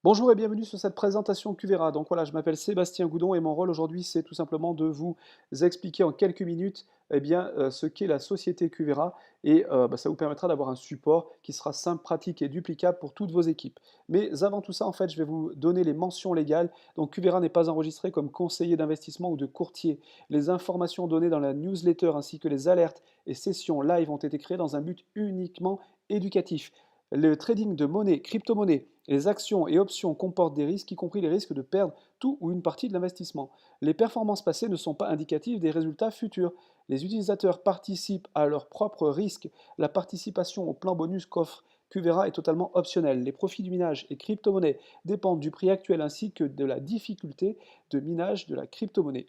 Bonjour et bienvenue sur cette présentation QVERA. Donc voilà, je m'appelle Sébastien Goudon et mon rôle aujourd'hui, c'est tout simplement de vous expliquer en quelques minutes ce qu'est la société QVERA et ça vous permettra d'avoir un support qui sera simple, pratique et duplicable pour toutes vos équipes. Mais avant tout ça, en fait, je vais vous donner les mentions légales. Donc QVERA n'est pas enregistré comme conseiller d'investissement ou de courtier. Les informations données dans la newsletter ainsi que les alertes et sessions live ont été créées dans un but uniquement éducatif. Le trading de monnaie, crypto-monnaie, les actions et options comportent des risques, y compris les risques de perdre tout ou une partie de l'investissement. Les performances passées ne sont pas indicatives des résultats futurs. Les utilisateurs participent à leurs propres risques. La participation au plan bonus qu'offre QVERA est totalement optionnelle. Les profits du minage et crypto-monnaie dépendent du prix actuel ainsi que de la difficulté de minage de la crypto-monnaie.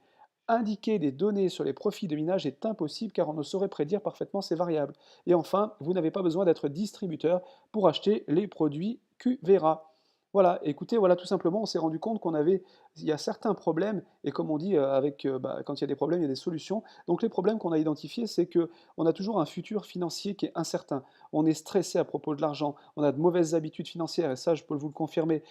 Indiquer des données sur les profits de minage est impossible car on ne saurait prédire parfaitement ces variables. Et enfin, vous n'avez pas besoin d'être distributeur pour acheter les produits QVERA. Voilà, écoutez, voilà tout simplement, on s'est rendu compte il y a certains problèmes, et comme on dit, quand il y a des problèmes, il y a des solutions. Donc les problèmes qu'on a identifiés, c'est qu'on a toujours un futur financier qui est incertain. On est stressé à propos de l'argent, on a de mauvaises habitudes financières, et ça, je peux vous le confirmer.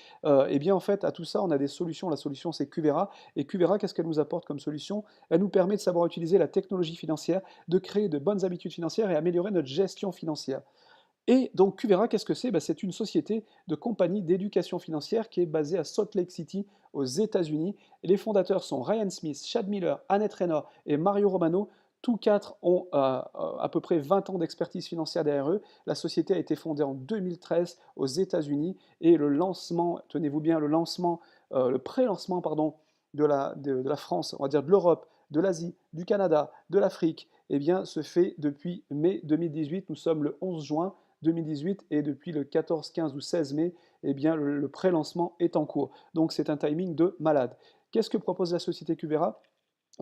Et bien en fait, à tout ça, on a des solutions. La solution, c'est QVERA. Et QVERA, qu'est-ce qu'elle nous apporte comme solution? Elle nous permet de savoir utiliser la technologie financière, de créer de bonnes habitudes financières et améliorer notre gestion financière. Et donc QVERA, qu'est-ce que c'est? C'est une société de compagnie d'éducation financière qui est basée à Salt Lake City, aux États-Unis. Et les fondateurs sont Ryan Smith, Chad Miller, Annette Raynor et Mario Romano. Tous quatre ont à peu près 20 ans d'expertise financière derrière eux. La société a été fondée en 2013 aux États-Unis et le lancement, tenez-vous bien, le pré-lancement pardon, de la France, on va dire de l'Europe, de l'Asie, du Canada, de l'Afrique, eh bien, se fait depuis mai 2018. Nous sommes le 11 juin 2018 et depuis le 14, 15 ou 16 mai, eh bien, le pré-lancement est en cours. Donc c'est un timing de malade. Qu'est-ce que propose la société QVERA?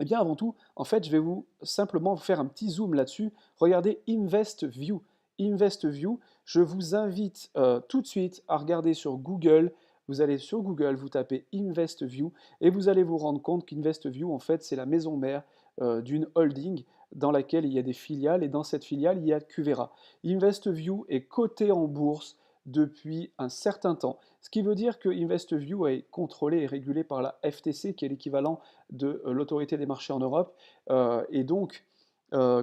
Eh bien, avant tout, en fait, je vais vous simplement faire un petit zoom là-dessus. Regardez InvestView. InvestView, je vous invite tout de suite à regarder sur Google. Vous allez sur Google, vous tapez InvestView et vous allez vous rendre compte qu'InvestView, en fait, c'est la maison mère d'une holding dans laquelle il y a des filiales et dans cette filiale, il y a QVERA. InvestView est coté en bourse depuis un certain temps, ce qui veut dire que InvestView est contrôlé et régulé par la FTC, qui est l'équivalent de l'autorité des marchés en Europe, et donc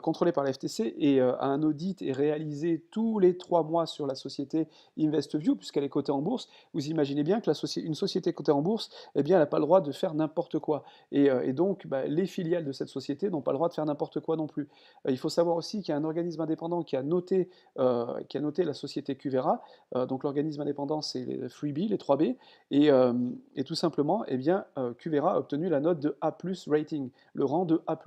contrôlé par la FTC, et un audit est réalisé tous les 3 mois sur la société InvestView, puisqu'elle est cotée en bourse. Vous imaginez bien que une société cotée en bourse, eh bien, elle n'a pas le droit de faire n'importe quoi. Et donc, les filiales de cette société n'ont pas le droit de faire n'importe quoi non plus. Il faut savoir aussi qu'il y a un organisme indépendant qui a noté la société QVERA. Donc l'organisme indépendant, c'est les Freebie, les 3B, et tout simplement, eh bien, QVERA a obtenu la note de A+ rating, le rang de A+.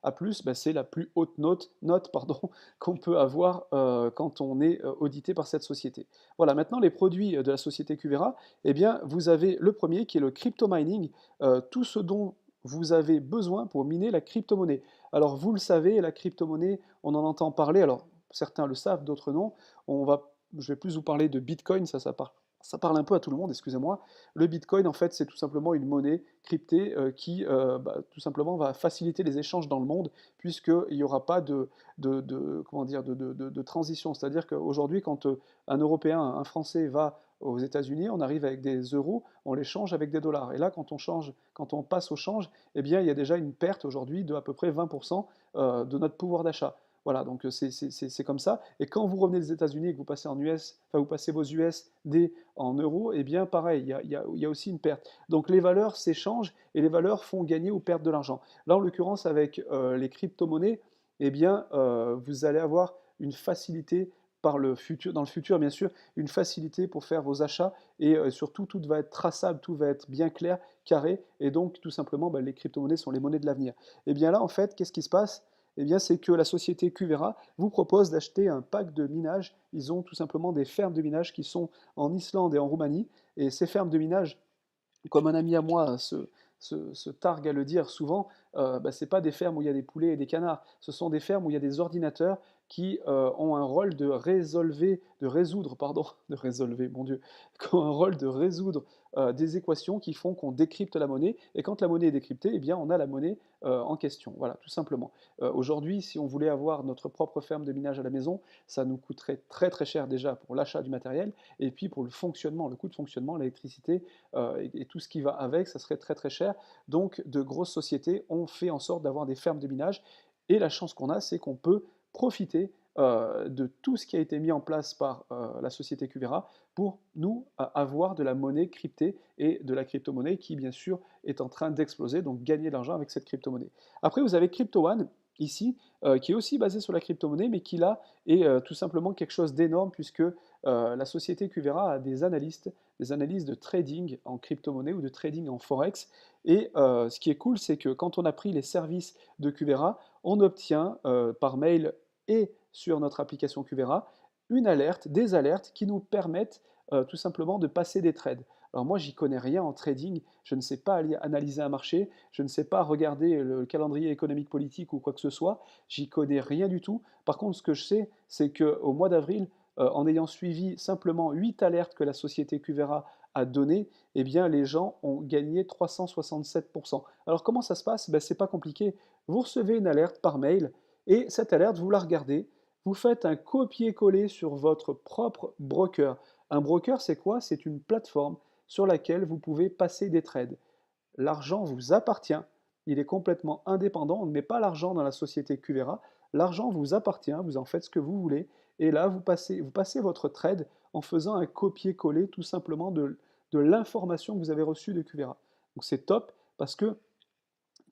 A+, c'est la plus haute note pardon, qu'on peut avoir quand on est audité par cette société. Voilà, maintenant les produits de la société QVERA, eh bien, vous avez le premier qui est le crypto mining, tout ce dont vous avez besoin pour miner la crypto-monnaie. Alors vous le savez, la crypto-monnaie, on en entend parler, alors certains le savent, d'autres non. Je vais plus vous parler de Bitcoin, ça parle un peu à tout le monde, excusez-moi. Le Bitcoin, en fait, c'est tout simplement une monnaie cryptée qui, tout simplement, va faciliter les échanges dans le monde, puisqu'il n'y aura pas comment dire, de transition. C'est-à-dire qu'aujourd'hui, quand un Européen, un Français va aux États-Unis, on arrive avec des euros, on les change avec des dollars. Et là, quand on passe au change, eh bien, il y a déjà une perte aujourd'hui de à peu près 20% de notre pouvoir d'achat. Voilà, donc c'est comme ça. Et quand vous revenez des États-Unis et que vous passez en US, enfin vous passez vos USD en euros, eh bien pareil, il y a aussi une perte. Donc les valeurs s'échangent et les valeurs font gagner ou perdre de l'argent. Là, en l'occurrence, avec les crypto-monnaies, eh bien vous allez avoir une facilité dans le futur bien sûr, une facilité pour faire vos achats et surtout tout va être traçable, tout va être bien clair, carré et donc tout simplement les crypto-monnaies sont les monnaies de l'avenir. Et bien là en fait, qu'est-ce qui se passe? Eh bien, c'est que la société QVERA vous propose d'acheter un pack de minage. Ils ont tout simplement des fermes de minage qui sont en Islande et en Roumanie. Et ces fermes de minage, comme un ami à moi se targue à le dire souvent, ce n'est pas des fermes où il y a des poulets et des canards. Ce sont des fermes où il y a des ordinateurs qui ont un rôle de résoudre, pardon, de résolver, mon Dieu, qui ont un rôle de résoudre des équations qui font qu'on décrypte la monnaie. Et quand la monnaie est décryptée, eh bien, on a la monnaie en question. Voilà, tout simplement. Aujourd'hui, si on voulait avoir notre propre ferme de minage à la maison, ça nous coûterait très très cher déjà pour l'achat du matériel, et puis pour le fonctionnement, le coût de fonctionnement, l'électricité et tout ce qui va avec, ça serait très très cher. Donc de grosses sociétés ont fait en sorte d'avoir des fermes de minage, et la chance qu'on a, c'est qu'on peut profiter de tout ce qui a été mis en place par la société Cuvera pour nous avoir de la monnaie cryptée et de la crypto-monnaie qui, bien sûr, est en train d'exploser, donc gagner de l'argent avec cette crypto-monnaie. Après, vous avez Crypto One, ici, qui est aussi basé sur la crypto-monnaie, mais qui là est tout simplement quelque chose d'énorme, puisque la société Cuvera a des analystes de trading en crypto-monnaie ou de trading en forex. Et ce qui est cool, c'est que quand on a pris les services de Cuvera, on obtient par mail et sur notre application Cuvera une alerte, des alertes qui nous permettent tout simplement de passer des trades. Alors moi, j'y connais rien en trading, je ne sais pas analyser un marché, je ne sais pas regarder le calendrier économique politique ou quoi que ce soit, j'y connais rien du tout. Par contre, ce que je sais, c'est qu'au mois d'avril, en ayant suivi simplement 8 alertes que la société Cuvera a données, eh bien, les gens ont gagné 367%. Alors comment ça se passe? Ben, c'est pas compliqué. Vous recevez une alerte par mail, et cette alerte, vous la regardez, vous faites un copier-coller sur votre propre broker. Un broker, c'est quoi? C'est une plateforme sur laquelle vous pouvez passer des trades. L'argent vous appartient, il est complètement indépendant, on ne met pas l'argent dans la société Cuvera, l'argent vous appartient, vous en faites ce que vous voulez, et là vous passez votre trade en faisant un copier-coller tout simplement de l'information que vous avez reçue de Cuvera. Donc c'est top parce que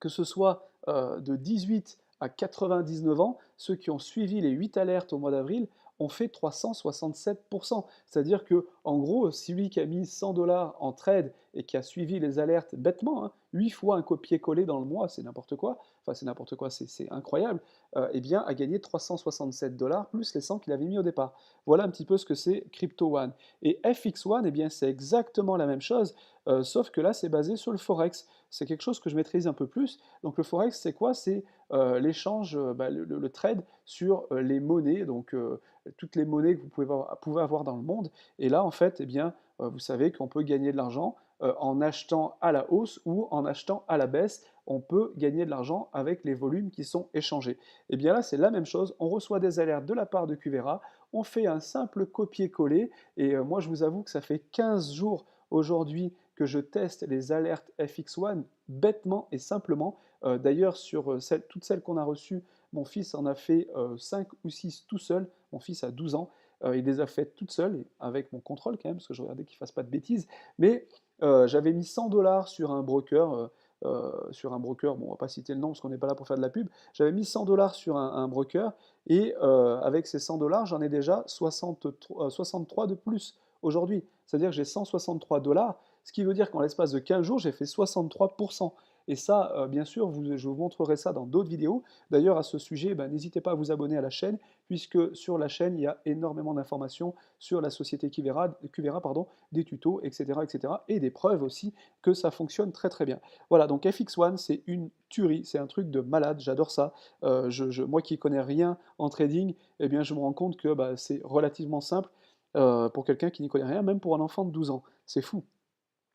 ce soit de 18 à 99 ans, ceux qui ont suivi les 8 alertes au mois d'avril ont fait 367%. C'est-à-dire que, en gros, celui qui a mis 100 dollars en trade et qui a suivi les alertes bêtement, hein, 8 fois un copier-coller dans le mois, c'est n'importe quoi, enfin c'est n'importe quoi, c'est incroyable, eh bien a gagné 367 dollars plus les 100 qu'il avait mis au départ. Voilà un petit peu ce que c'est Crypto One. Et FX One, eh bien c'est exactement la même chose, sauf que là c'est basé sur le Forex. C'est quelque chose que je maîtrise un peu plus. Donc le Forex, c'est quoi? C'est l'échange, le trade sur les monnaies, donc toutes les monnaies que vous pouvez avoir dans le monde. Et là, en fait, eh bien, vous savez qu'on peut gagner de l'argent en achetant à la hausse ou en achetant à la baisse. On peut gagner de l'argent avec les volumes qui sont échangés. Et bien là, c'est la même chose. On reçoit des alertes de la part de Cuvera. On fait un simple copier-coller. Et moi, je vous avoue que ça fait 15 jours aujourd'hui que je teste les alertes FX1 bêtement et simplement. D'ailleurs, sur toutes celles qu'on a reçues, mon fils en a fait 5 ou 6 tout seul. Mon fils a 12 ans. Il les a faites toutes seules, avec mon contrôle quand même, parce que je regardais qu'il ne fasse pas de bêtises. Mais j'avais mis 100 dollars sur un broker, bon, on va pas citer le nom parce qu'on n'est pas là pour faire de la pub. J'avais mis 100 dollars sur un broker, et avec ces 100 dollars, j'en ai déjà 63 de plus aujourd'hui. C'est-à-dire que j'ai 163 dollars, ce qui veut dire qu'en l'espace de 15 jours, j'ai fait 63%. Et ça, bien sûr, je vous montrerai ça dans d'autres vidéos. D'ailleurs, à ce sujet, ben, n'hésitez pas à vous abonner à la chaîne, puisque sur la chaîne, il y a énormément d'informations sur la société Cuvera, pardon, des tutos, etc., etc., et des preuves aussi que ça fonctionne très très bien. Voilà, donc FX1, c'est une tuerie, c'est un truc de malade, j'adore ça. Moi qui connais rien en trading, eh bien, je me rends compte que bah, c'est relativement simple pour quelqu'un qui n'y connaît rien, même pour un enfant de 12 ans. C'est fou.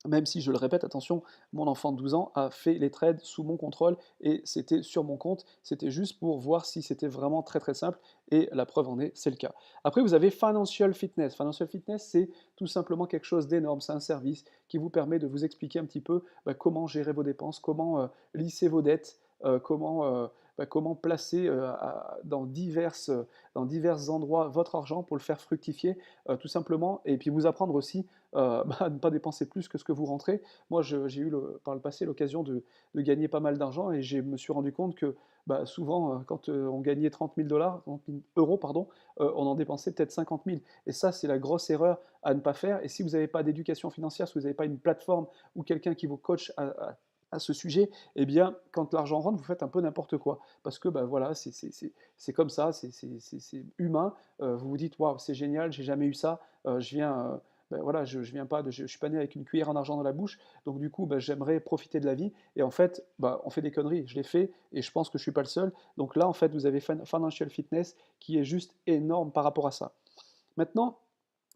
Même si, je le répète, attention, mon enfant de 12 ans a fait les trades sous mon contrôle et c'était sur mon compte, c'était juste pour voir si c'était vraiment très très simple, et la preuve en est, c'est le cas. Après, vous avez Financial Fitness. Financial Fitness, c'est tout simplement quelque chose d'énorme, c'est un service qui vous permet de vous expliquer un petit peu bah, comment gérer vos dépenses, comment lisser vos dettes, comment placer dans divers endroits votre argent pour le faire fructifier, tout simplement, et puis vous apprendre aussi à ne pas dépenser plus que ce que vous rentrez. Moi, j'ai eu par le passé l'occasion de gagner pas mal d'argent, et je me suis rendu compte que bah, souvent, quand on gagnait 30 000 dollars, 30 000 euros, pardon, on en dépensait peut-être 50 000. Et ça, c'est la grosse erreur à ne pas faire. Et si vous n'avez pas d'éducation financière, si vous n'avez pas une plateforme ou quelqu'un qui vous coach à ce sujet, eh bien, quand l'argent rentre, vous faites un peu n'importe quoi. Parce que bah, voilà, c'est comme ça, c'est humain. Vous vous dites, waouh, c'est génial, j'ai jamais eu ça. Je viens ben voilà, je viens pas de, je suis pas né avec une cuillère en argent dans la bouche, donc du coup, ben, j'aimerais profiter de la vie. Et en fait, bah, on fait des conneries. Je l'ai fait et je pense que je suis pas le seul. Donc là, en fait, vous avez Financial Fitness qui est juste énorme par rapport à ça. Maintenant,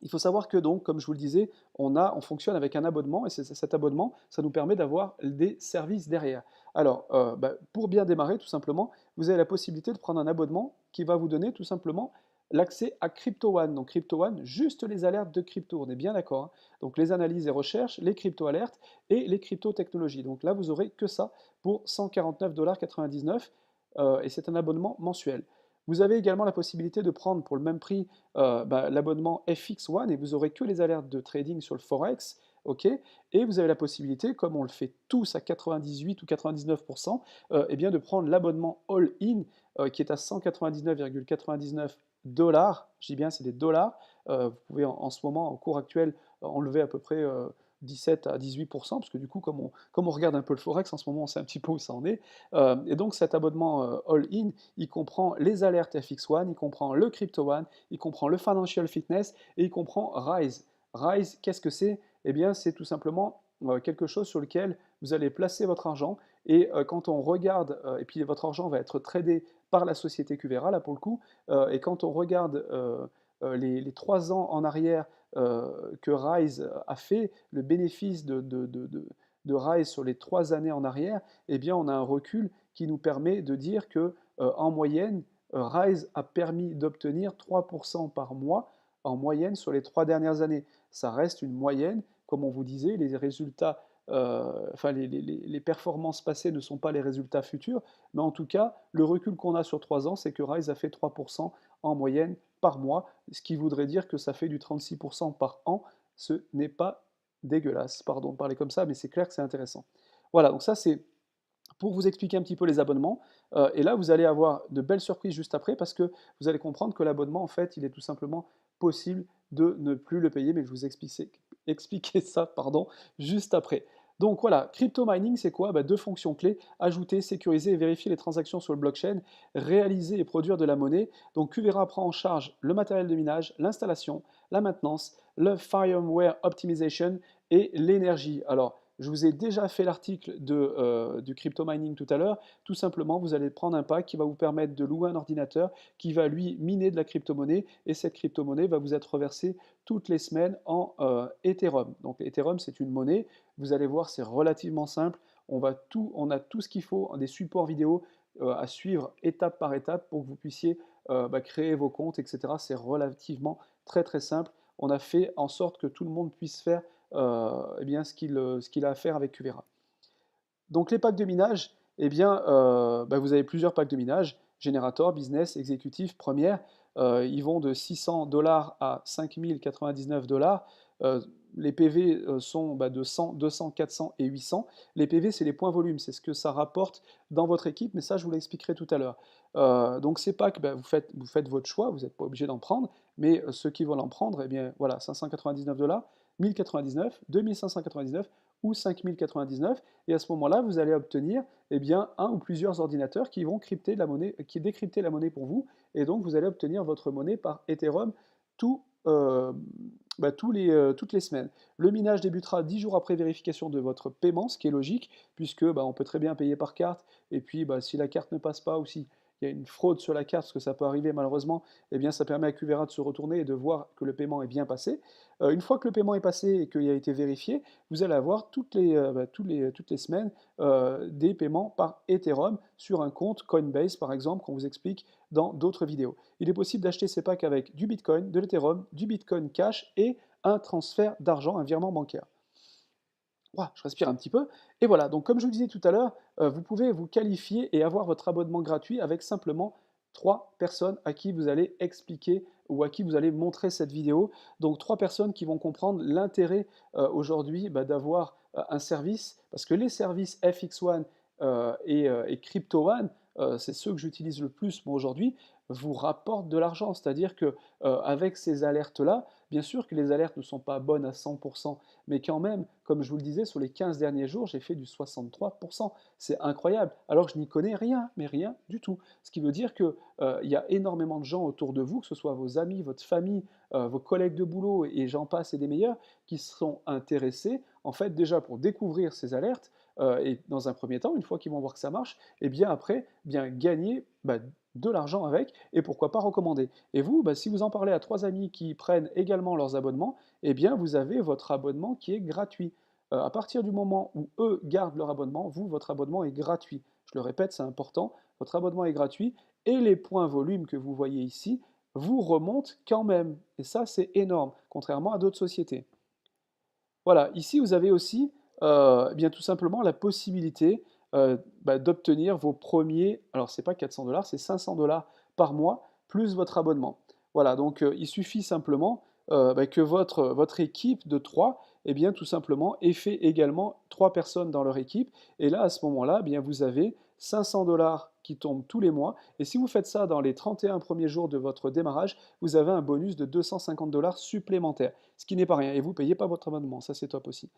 il faut savoir que donc, comme je vous le disais, on fonctionne avec un abonnement et cet abonnement, ça nous permet d'avoir des services derrière. Alors, bah, pour bien démarrer, tout simplement, vous avez la possibilité de prendre un abonnement qui va vous donner tout simplement l'accès à CryptoOne. Donc CryptoOne, juste les alertes de crypto, on est bien d'accord, hein. Donc les analyses et recherches, les crypto-alertes et les crypto-technologies. Donc là, vous aurez que ça pour 149,99 $ et c'est un abonnement mensuel. Vous avez également la possibilité de prendre pour le même prix bah, l'abonnement FX One et vous aurez que les alertes de trading sur le Forex. Ok, et vous avez la possibilité, comme on le fait tous à 98 ou 99%, eh bien de prendre l'abonnement All-In qui est à 199,99 $. Je dis bien, c'est des dollars. Vous pouvez en ce moment, en cours actuel, enlever à peu près 17 à 18%, parce que du coup, comme on regarde un peu le Forex en ce moment, on sait un petit peu où ça en est. Et donc cet abonnement All-In, il comprend les alertes FX1, il comprend le Crypto One, il comprend le Financial Fitness et il comprend Rise. Rise, qu'est-ce que c'est? Eh bien, c'est tout simplement quelque chose sur lequel vous allez placer votre argent et quand on regarde, et puis votre argent va être tradé par la société Qvera, là pour le coup, et quand on regarde les 3 ans en arrière que Rise a fait, le bénéfice de Rise sur les 3 années en arrière, eh bien on a un recul qui nous permet de dire que en moyenne, Rise a permis d'obtenir 3% par mois en moyenne sur les 3 dernières années. Ça reste une moyenne, comme on vous disait, les résultats, enfin les performances passées ne sont pas les résultats futurs, mais en tout cas, le recul qu'on a sur 3 ans, c'est que Rise a fait 3% en moyenne par mois, ce qui voudrait dire que ça fait du 36% par an. Ce n'est pas dégueulasse, pardon de parler comme ça, mais c'est clair que c'est intéressant. Voilà, donc ça c'est pour vous expliquer un petit peu les abonnements. Et là, vous allez avoir de belles surprises juste après parce que vous allez comprendre que l'abonnement, en fait, il est tout simplement possible de ne plus le payer, mais je vous expliquer ça pardon, juste après. Donc voilà, crypto mining, c'est quoi? Bah, deux fonctions clés: ajouter, sécuriser et vérifier les transactions sur le blockchain, réaliser et produire de la monnaie. Donc Qvera prend en charge le matériel de minage, l'installation, la maintenance, le firmware optimization et l'énergie. Alors, je vous ai déjà fait l'article du crypto mining tout à l'heure. Tout simplement, vous allez prendre un pack qui va vous permettre de louer un ordinateur qui va lui miner de la crypto-monnaie et cette crypto-monnaie va vous être reversée toutes les semaines en Ethereum. Donc Ethereum, c'est une monnaie. Vous allez voir, c'est relativement simple. On a tout ce qu'il faut, des supports vidéo à suivre étape par étape pour que vous puissiez bah, créer vos comptes, etc. C'est relativement très très simple. On a fait en sorte que tout le monde puisse faire eh bien, ce qu'il a à faire avec Qvera. Donc les packs de minage, eh bien, bah, vous avez plusieurs packs de minage: Generator, Business, Exécutif, Première. Ils vont de 600 $ à 5099 $. Les PV sont bah, de 100, 200, 400 et 800. Les PV, c'est les points volumes, c'est ce que ça rapporte dans votre équipe, mais ça, je vous l'expliquerai tout à l'heure. Donc ces packs, bah, vous faites votre choix, vous n'êtes pas obligé d'en prendre, mais ceux qui veulent en prendre, eh bien, voilà, 599 $, 1099, 2599 ou 5099, et à ce moment-là, vous allez obtenir eh bien, un ou plusieurs ordinateurs qui vont crypter la monnaie, qui décrypter la monnaie pour vous, et donc vous allez obtenir votre monnaie par Ethereum tout, bah, toutes les semaines. Le minage débutera 10 jours après vérification de votre paiement, ce qui est logique, puisque bah, on peut très bien payer par carte, et puis bah, si la carte ne passe pas ou si il y a une fraude sur la carte, parce que ça peut arriver malheureusement, eh bien ça permet à Qvera de se retourner et de voir que le paiement est bien passé. Une fois que le paiement est passé et qu'il a été vérifié, vous allez avoir toutes les semaines des paiements par Ethereum sur un compte Coinbase, par exemple, qu'on vous explique dans d'autres vidéos. Il est possible d'acheter ces packs avec du Bitcoin, de l'Ethereum, du Bitcoin Cash et un transfert d'argent, un virement bancaire. Ouah, je respire un petit peu. Et voilà, donc comme je vous disais tout à l'heure, vous pouvez vous qualifier et avoir votre abonnement gratuit avec simplement 3 personnes à qui vous allez expliquer ou à qui vous allez montrer cette vidéo. Donc 3 personnes qui vont comprendre l'intérêt aujourd'hui bah, d'avoir un service, parce que les services FX1 et CryptoOne, c'est ceux que j'utilise le plus moi aujourd'hui, vous rapportent de l'argent. C'est-à-dire que avec ces alertes-là, Bien sûr que les alertes ne sont pas bonnes à 100%, mais quand même, comme je vous le disais, sur les 15 derniers jours, j'ai fait du 63%. C'est incroyable, alors que je n'y connais rien, mais rien du tout. Ce qui veut dire qu'il y a énormément de gens autour de vous, que ce soit vos amis, votre famille, vos collègues de boulot, et j'en passe et des meilleurs, qui sont intéressés, en fait, déjà pour découvrir ces alertes, et dans un premier temps, une fois qu'ils vont voir que ça marche, et bien après, bien gagner de l'argent avec, et pourquoi pas recommander. Et vous, si vous en parlez à 3 amis qui prennent également leurs abonnements, eh bien vous avez votre abonnement qui est gratuit. À partir du moment où eux gardent leur abonnement, vous, votre abonnement est gratuit. Je le répète, c'est important, votre abonnement est gratuit, et les points volume que vous voyez ici vous remontent quand même. Et ça, c'est énorme, contrairement à d'autres sociétés. Voilà, ici vous avez aussi eh bien tout simplement la possibilité d'obtenir vos premiers, alors c'est pas 400 $, c'est 500 $ par mois, plus votre abonnement. Voilà, donc il suffit simplement que votre équipe de 3, eh bien tout simplement, ait fait également 3 personnes dans leur équipe. Et là, à ce moment-là, eh bien, vous avez 500 $ qui tombent tous les mois. Et si vous faites ça dans les 31 premiers jours de votre démarrage, vous avez un bonus de 250 $ supplémentaires, ce qui n'est pas rien. Et vous ne payez pas votre abonnement, ça c'est top aussi.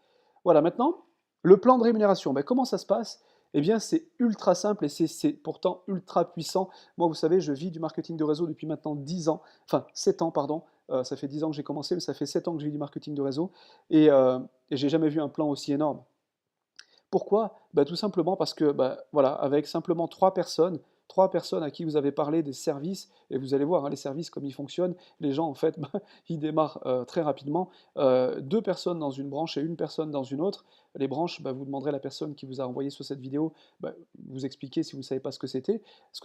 Voilà, maintenant, le plan de rémunération, comment ça se passe? Eh bien, c'est ultra simple et c'est pourtant ultra puissant. Moi, vous savez, je vis du marketing de réseau depuis maintenant 10 ans, enfin 7 ans, pardon. Ça fait 10 ans que j'ai commencé, mais ça fait 7 ans que je vis du marketing de réseau. Et j'ai jamais vu un plan aussi énorme. Pourquoi? Tout simplement parce que, voilà, avec simplement 3 personnes à qui vous avez parlé des services, et vous allez voir, hein, les services comme ils fonctionnent, les gens en fait, ils démarrent, très rapidement. 2 personnes dans une branche et une personne dans une autre. Les branches, vous demanderez à la personne qui vous a envoyé sur cette vidéo, vous expliquer si vous ne savez pas ce que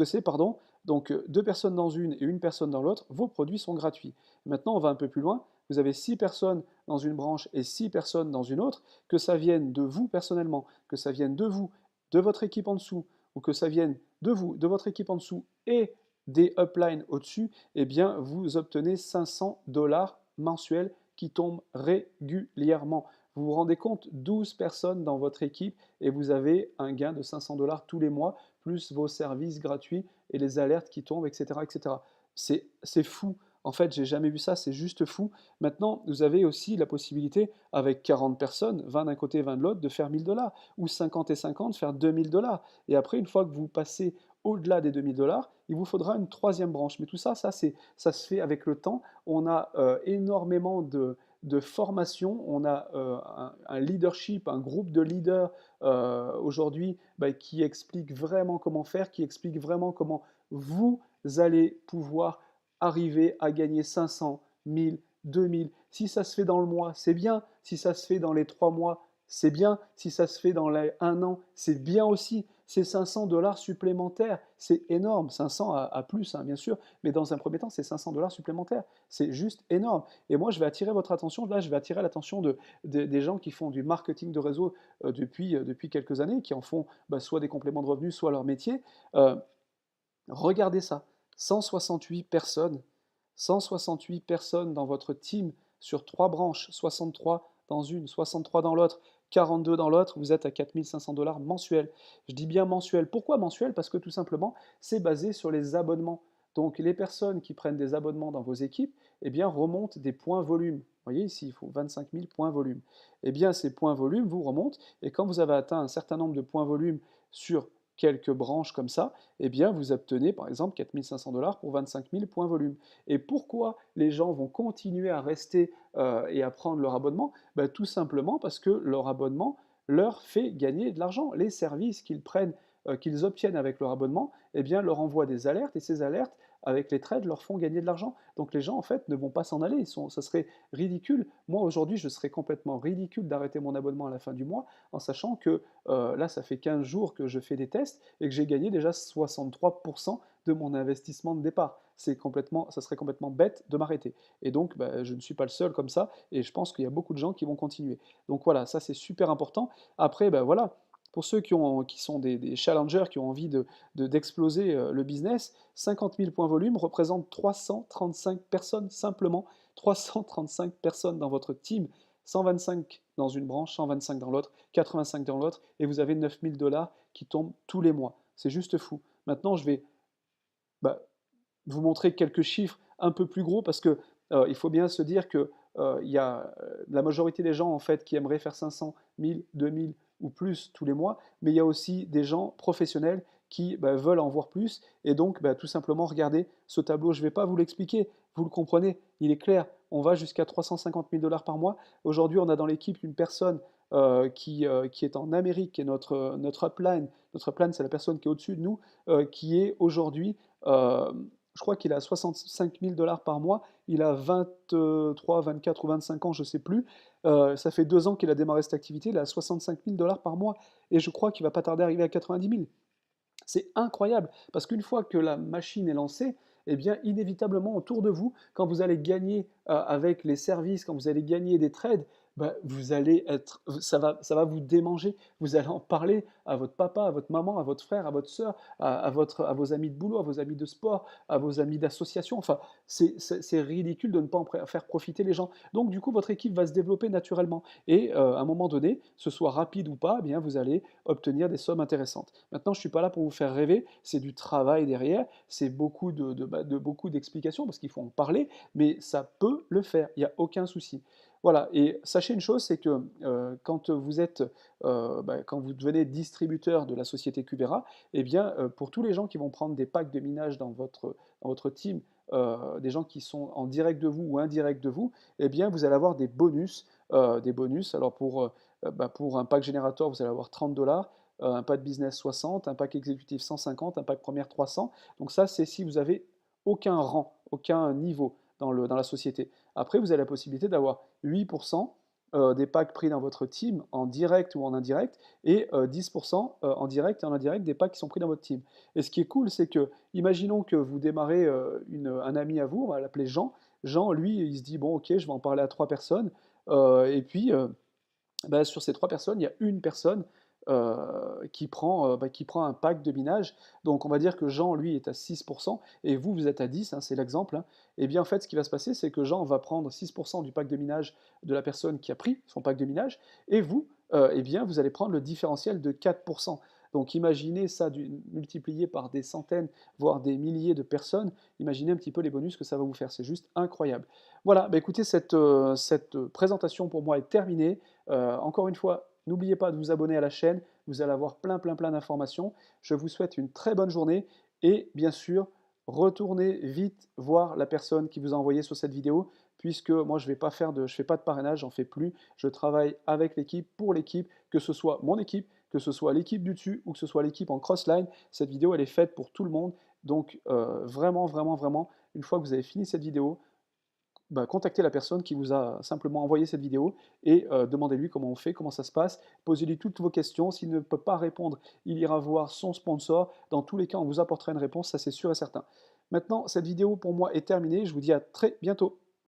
c'est, pardon. Donc, 2 personnes dans une et une personne dans l'autre, vos produits sont gratuits. Maintenant, on va un peu plus loin. Vous avez 6 personnes dans une branche et 6 personnes dans une autre, que ça vienne de vous personnellement, que ça vienne de vous, de votre équipe en dessous, ou que ça vienne de vous, de votre équipe en dessous et des uplines au-dessus, eh bien vous obtenez 500 $ mensuels qui tombent régulièrement. Vous vous rendez compte, 12 personnes dans votre équipe et vous avez un gain de 500 $ tous les mois, plus vos services gratuits et les alertes qui tombent, etc. etc. C'est fou. En fait, j'ai jamais vu ça, c'est juste fou. Maintenant, vous avez aussi la possibilité, avec 40 personnes, 20 d'un côté, 20 de l'autre, de faire 1000 $, ou 50 et 50, faire 2000 $. Et après, une fois que vous passez au-delà des 2000 $, il vous faudra une troisième branche. Mais tout ça, ça se fait avec le temps. On a énormément de formation, on a un leadership, un groupe de leaders aujourd'hui qui explique vraiment comment faire, qui explique vraiment comment vous allez pouvoir arriver à gagner 500, 1000, 2000. Si ça se fait dans le mois, c'est bien. Si ça se fait dans les 3 mois, c'est bien. Si ça se fait dans les 1 an, c'est bien aussi. C'est 500 $ supplémentaires. C'est énorme. 500 à plus, hein, bien sûr. Mais dans un premier temps, c'est 500 $ supplémentaires. C'est juste énorme. Et moi, je vais attirer votre attention. Là, je vais attirer l'attention des gens qui font du marketing de réseau depuis quelques années, qui en font soit des compléments de revenus, soit leur métier. Euh, Regardez ça, 168 personnes, 168 personnes dans votre team sur 3 branches, 63 dans une, 63 dans l'autre, 42 dans l'autre, vous êtes à 4 500 $ mensuels. Je dis bien mensuel. Pourquoi mensuel? Parce que tout simplement, c'est basé sur les abonnements. Donc les personnes qui prennent des abonnements dans vos équipes, eh bien, remontent des points volume. Vous voyez ici, il faut 25 000 points volume. Eh bien, ces points volume vous remontent, et quand vous avez atteint un certain nombre de points volume sur quelques branches comme ça, eh bien vous obtenez par exemple 4 500 $ pour 25 000 points volume. Et pourquoi les gens vont continuer à rester et à prendre leur abonnement? Tout simplement parce que leur abonnement leur fait gagner de l'argent. Les services qu'ils prennent, qu'ils obtiennent avec leur abonnement, eh bien leur envoient des alertes, et ces alertes, avec les trades, leur font gagner de l'argent. Donc les gens en fait ne vont pas s'en aller, ça serait ridicule. Moi aujourd'hui je serais complètement ridicule d'arrêter mon abonnement à la fin du mois, en sachant que là ça fait 15 jours que je fais des tests et que j'ai gagné déjà 63% de mon investissement de départ. Ça serait complètement bête de m'arrêter. Et donc, je ne suis pas le seul comme ça, et je pense qu'il y a beaucoup de gens qui vont continuer. Donc voilà, ça c'est super important. Après, voilà, pour ceux qui sont des challengers, qui ont envie d'exploser le business, 50 000 points volume représentent 335 personnes simplement, 335 personnes dans votre team, 125 dans une branche, 125 dans l'autre, 85 dans l'autre, et vous avez 9 000 $ qui tombent tous les mois. C'est juste fou. Maintenant, je vais bah, vous montrer quelques chiffres un peu plus gros, parce que il faut bien se dire que il y a la majorité des gens en fait qui aimeraient faire 500, 1000, 2000 ou plus tous les mois, mais il y a aussi des gens professionnels qui veulent en voir plus et donc tout simplement regardez ce tableau, je ne vais pas vous l'expliquer, vous le comprenez, il est clair, on va jusqu'à 350 000 dollars par mois. Aujourd'hui, on a dans l'équipe une personne qui est en Amérique, qui est notre upline. Notre upline, c'est la personne qui est au-dessus de nous, qui est aujourd'hui, euh, je crois qu'il a 65 000 dollars par mois. Il a 23, 24 ou 25 ans, je ne sais plus. Ça fait 2 ans qu'il a démarré cette activité. Il a 65 000 dollars par mois. Et je crois qu'il va pas tarder à arriver à 90 000. C'est incroyable, parce qu'une fois que la machine est lancée, eh bien, inévitablement, autour de vous, quand vous allez gagner avec les services, quand vous allez gagner des trades, vous allez être, ça va vous démanger. Vous allez en parler à votre papa, à votre maman, à votre frère, à votre soeur, à vos amis de boulot, à vos amis de sport, à vos amis d'association. Enfin, c'est ridicule de ne pas en faire profiter les gens. Donc, du coup, votre équipe va se développer naturellement. Et à un moment donné, ce soit rapide ou pas, eh bien, vous allez obtenir des sommes intéressantes. Maintenant, je ne suis pas là pour vous faire rêver, c'est du travail derrière, c'est beaucoup d'explications parce qu'il faut en parler, mais ça peut le faire, il n'y a aucun souci. Voilà, et sachez une chose, c'est que quand vous devenez distributeur de la société Cuvera, eh bien, pour tous les gens qui vont prendre des packs de minage dans votre team, des gens qui sont en direct de vous ou indirect de vous, eh bien, vous allez avoir des bonus. Alors pour un pack générateur, vous allez avoir 30 dollars, un pack business 60, un pack exécutif 150, un pack première 300. Donc ça, c'est si vous avez aucun rang, aucun niveau dans la société. Après, vous avez la possibilité d'avoir 8% des packs pris dans votre team en direct ou en indirect et 10% en direct et en indirect des packs qui sont pris dans votre team. Et ce qui est cool, c'est que, imaginons que vous démarrez un ami à vous, on va l'appeler Jean. Jean, lui, il se dit, bon, ok, je vais en parler à 3 personnes. Et puis, sur ces 3 personnes, il y a une personne qui prend un pack de minage. Donc on va dire que Jean, lui, est à 6% et vous, vous êtes à 10, hein, c'est l'exemple. Hein. Et bien en fait, ce qui va se passer, c'est que Jean va prendre 6% du pack de minage de la personne qui a pris son pack de minage, et vous, eh bien, vous allez prendre le différentiel de 4%. Donc imaginez ça multiplié par des centaines, voire des milliers de personnes. Imaginez un petit peu les bonus que ça va vous faire. C'est juste incroyable. Voilà, écoutez, cette présentation pour moi est terminée. Encore une fois, n'oubliez pas de vous abonner à la chaîne, vous allez avoir plein plein plein d'informations. Je vous souhaite une très bonne journée et bien sûr, retournez vite voir la personne qui vous a envoyé sur cette vidéo, puisque moi je fais pas de parrainage, j'en fais plus. Je travaille avec l'équipe, pour l'équipe, que ce soit mon équipe, que ce soit l'équipe du dessus ou que ce soit l'équipe en crossline. Cette vidéo elle est faite pour tout le monde. Donc vraiment, vraiment, vraiment, une fois que vous avez fini cette vidéo, contactez la personne qui vous a simplement envoyé cette vidéo et demandez-lui comment on fait, comment ça se passe. Posez-lui toutes vos questions. S'il ne peut pas répondre, il ira voir son sponsor. Dans tous les cas, on vous apportera une réponse, ça c'est sûr et certain. Maintenant, cette vidéo pour moi est terminée. Je vous dis à très bientôt.